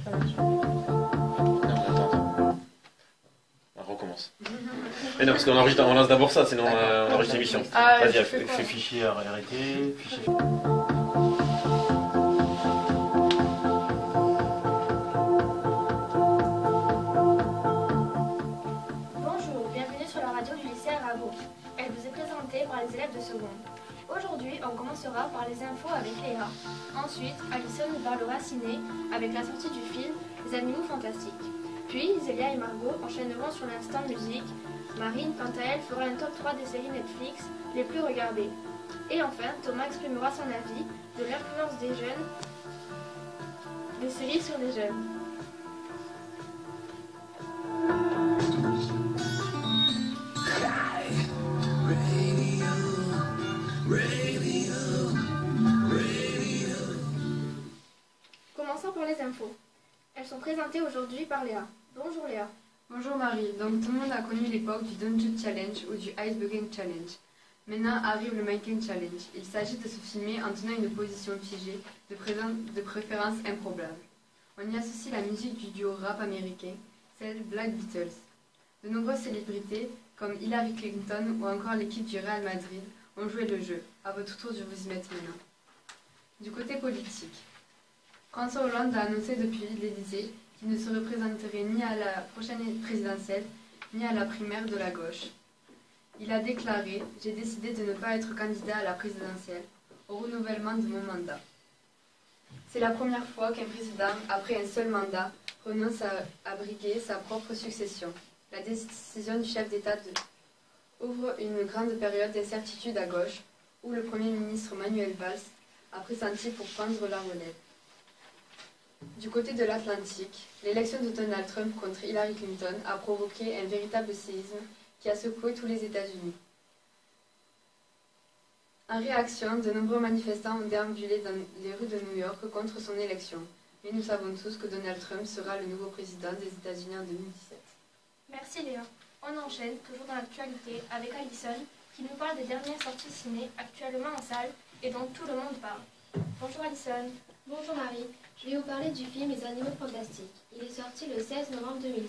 Non, mais attends. On recommence. Mais non, parce qu'on enregistre, on lance d'abord ça, sinon on enregistre l'émission. Ah, Vas-y, fais fichier arrêté, fichier. Bonjour, bienvenue sur la radio du lycée Arago. Elle vous est présentée par les élèves de seconde. Aujourd'hui, on commencera par les infos avec Léa. Ensuite, Alison nous parlera ciné avec la sortie du film Les Animaux Fantastiques. Puis, Zélia et Margot enchaîneront sur l'instant musique. Marine, quant à elle, fera un top 3 des séries Netflix les plus regardées. Et enfin, Thomas exprimera son avis de l'influence des jeunes, des séries sur les jeunes. Commençons par les infos. Elles sont présentées aujourd'hui par Léa. Bonjour Léa. Bonjour Marie, donc tout le monde a connu l'époque du Don't Shoot Challenge ou du Ice Bucket Challenge. Maintenant arrive le Mannequin Challenge. Il s'agit de se filmer en tenant une position figée, de préférence improbable. On y associe la musique du duo rap américain, celle Black Beatles. De nombreuses célébrités, comme Hillary Clinton ou encore l'équipe du Real Madrid, ont joué le jeu. À votre tour, je vous y mets maintenant. Du côté politique, François Hollande a annoncé depuis l'Élysée qu'il ne se représenterait ni à la prochaine présidentielle, ni à la primaire de la gauche. Il a déclaré « J'ai décidé de ne pas être candidat à la présidentielle, au renouvellement de mon mandat ». C'est la première fois qu'un président, après un seul mandat, renonce à briguer sa propre succession. La décision du chef d'État ouvre une grande période d'incertitude à gauche, où le Premier ministre Manuel Valls a pressenti pour prendre la relève. Du côté de l'Atlantique, l'élection de Donald Trump contre Hillary Clinton a provoqué un véritable séisme qui a secoué tous les États-Unis. En réaction, de nombreux manifestants ont déambulé dans les rues de New York contre son élection. Mais nous savons tous que Donald Trump sera le nouveau président des États-Unis en 2017. Merci Léa. On enchaîne, toujours dans l'actualité, avec Alison, qui nous parle des dernières sorties ciné actuellement en salle et dont tout le monde parle. Bonjour Alison. Bonjour Marie, je vais vous parler du film Les Animaux Fantastiques. Il est sorti le 16 novembre 2016.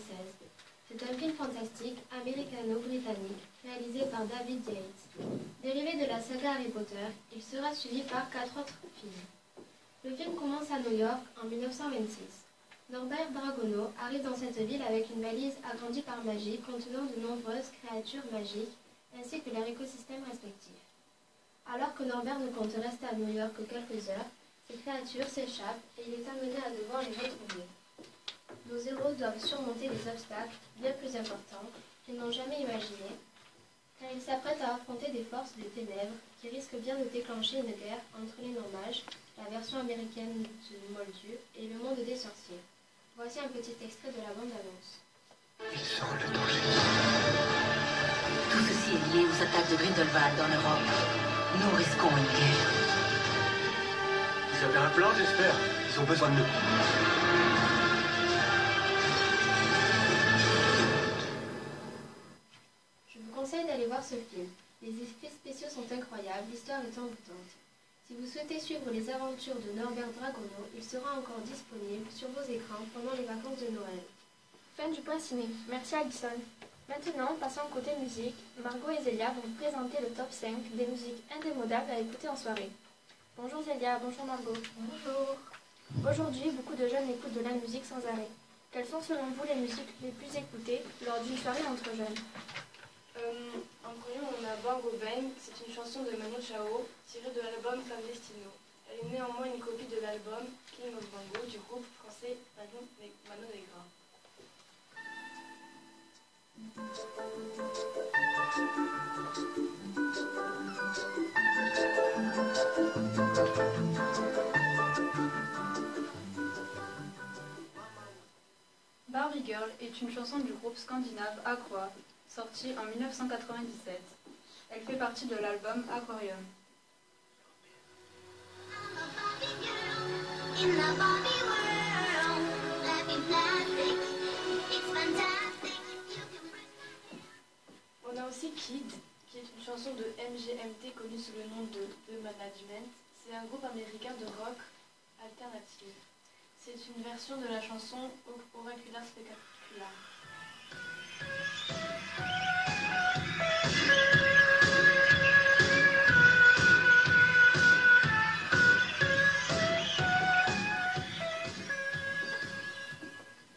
C'est un film fantastique américano-britannique réalisé par David Yates. Dérivé de la saga Harry Potter, il sera suivi par 4 autres films. Le film commence à New York en 1926. Norbert Dragono arrive dans cette ville avec une valise agrandie par magie contenant de nombreuses créatures magiques ainsi que leur écosystème respectif. Alors que Norbert ne compte rester à New York que quelques heures, ces créatures s'échappent et il est amené à devoir les retrouver. Nos héros doivent surmonter des obstacles bien plus importants qu'ils n'ont jamais imaginés, car ils s'apprêtent à affronter des forces des ténèbres qui risquent bien de déclencher une guerre entre les non-mages, la version américaine de Moldu, et le monde des sorciers. Voici un petit extrait de la bande-annonce. Ils sont le danger. Tout ceci est lié aux attaques de Grindelwald en Europe. Nous risquons une guerre. Vous avez un plan, j'espère. Ils ont besoin de nous. Je vous conseille d'aller voir ce film. Les effets spéciaux sont incroyables, l'histoire est envoûtante. Si vous souhaitez suivre les aventures de Norbert Dragono, il sera encore disponible sur vos écrans pendant les vacances de Noël. Fin du point ciné. Merci Alison. Maintenant, passons côté musique. Margot et Zélia vont vous présenter le top 5 des musiques indémodables à écouter en soirée. Bonjour Zélia, bonjour Margot. Bonjour. Aujourd'hui, beaucoup de jeunes écoutent de la musique sans arrêt. Quelles sont selon vous les musiques les plus écoutées lors d'une soirée entre jeunes? En premier, on a Bango Bang, c'est une chanson de Manu Chao tirée de l'album Clandestino. Elle est néanmoins une copie de l'album King of Bango du groupe français Mano Negra. Barbie Girl est une chanson du groupe scandinave Aqua, sortie en 1997. Elle fait partie de l'album Aquarium. On a aussi Kid, qui est une chanson de MGMT connue sous le nom de The Management. C'est un groupe américain de rock alternative. C'est une version de la chanson Auriculaire Spectacular.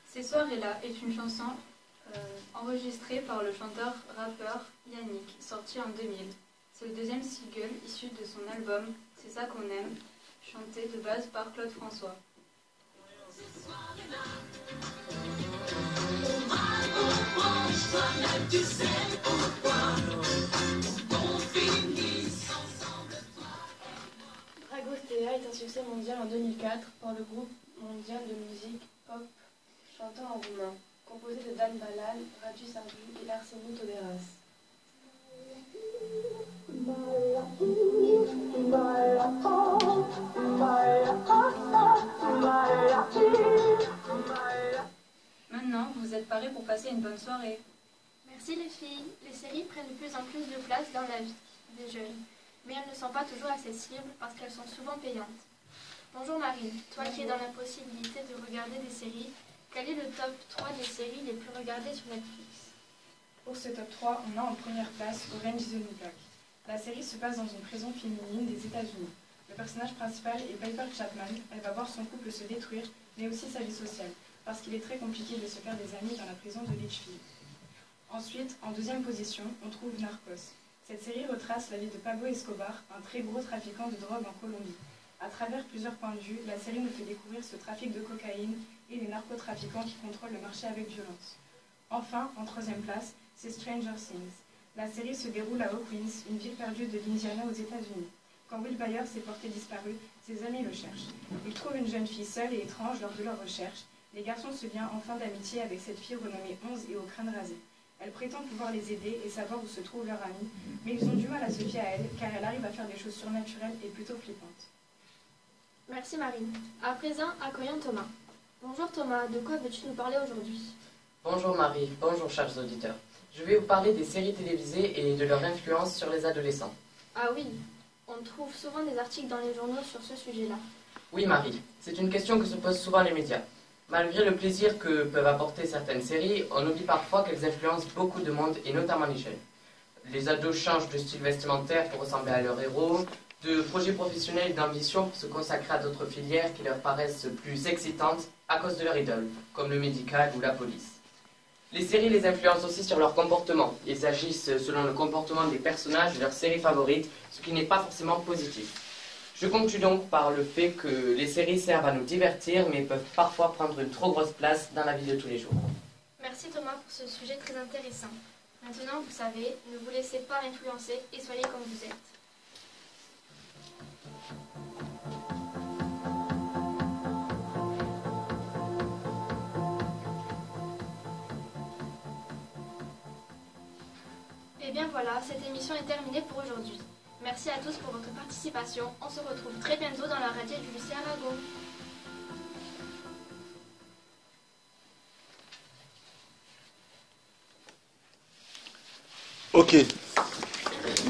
Ces soirées-là est une chanson enregistrée par le chanteur-rappeur Yannick, sorti en 2000. C'est le deuxième single issu de son album C'est ça qu'on aime, chanté de base par Claude François. Dragostea est un succès mondial en 2004 par le groupe mondial de musique pop chantant en roumain, composé de Dan Balal, Radu Sardu et Arseniu Toderas. Maintenant, vous êtes parés pour passer une bonne soirée. Merci les filles. Les séries prennent de plus en plus de place dans la vie des jeunes, mais elles ne sont pas toujours accessibles parce qu'elles sont souvent payantes. Bonjour Marine, toi qui es dans la possibilité de regarder des séries, quel est le top 3 des séries les plus regardées sur Netflix? Pour ce top 3, on a en première place Orange is the New Black. La série se passe dans une prison féminine des États-Unis. Le personnage principal est Piper Chapman. Elle va voir son couple se détruire, mais aussi sa vie sociale, parce qu'il est très compliqué de se faire des amis dans la prison de Litchfield. Ensuite, en deuxième position, on trouve Narcos. Cette série retrace la vie de Pablo Escobar, un très gros trafiquant de drogue en Colombie. À travers plusieurs points de vue, la série nous fait découvrir ce trafic de cocaïne et les narcotrafiquants qui contrôlent le marché avec violence. Enfin, en troisième place, c'est Stranger Things. La série se déroule à Hawkins, une ville perdue de l'Indiana aux États-Unis. Quand Will Byers s'est porté disparu, ses amis le cherchent. Ils trouvent une jeune fille seule et étrange lors de leur recherche. Les garçons se lient enfin d'amitié avec cette fille renommée 11 et au crâne rasé. Elle prétend pouvoir les aider et savoir où se trouve leur amie, mais ils ont du mal à se fier à elle car elle arrive à faire des choses surnaturelles et plutôt flippantes. Merci Marine. À présent, accueillons Thomas. Bonjour Thomas, de quoi veux-tu nous parler aujourd'hui? Bonjour Marie, bonjour chers auditeurs. Je vais vous parler des séries télévisées et de leur influence sur les adolescents. Ah oui, on trouve souvent des articles dans les journaux sur ce sujet-là. Oui Marie, c'est une question que se posent souvent les médias. Malgré le plaisir que peuvent apporter certaines séries, on oublie parfois qu'elles influencent beaucoup de monde et notamment les jeunes. Les ados changent de style vestimentaire pour ressembler à leurs héros, de projets professionnels et d'ambition pour se consacrer à d'autres filières qui leur paraissent plus excitantes à cause de leur idole, comme le médical ou la police. Les séries les influencent aussi sur leur comportement. Ils agissent selon le comportement des personnages de leur série favorite, ce qui n'est pas forcément positif. Je conclus donc par le fait que les séries servent à nous divertir, mais peuvent parfois prendre une trop grosse place dans la vie de tous les jours. Merci Thomas pour ce sujet très intéressant. Maintenant, vous savez, ne vous laissez pas influencer et soyez comme vous êtes. Et bien voilà, cette émission est terminée pour aujourd'hui. Merci à tous pour votre participation. On se retrouve très bientôt dans la radio du lycée Arago. Ok.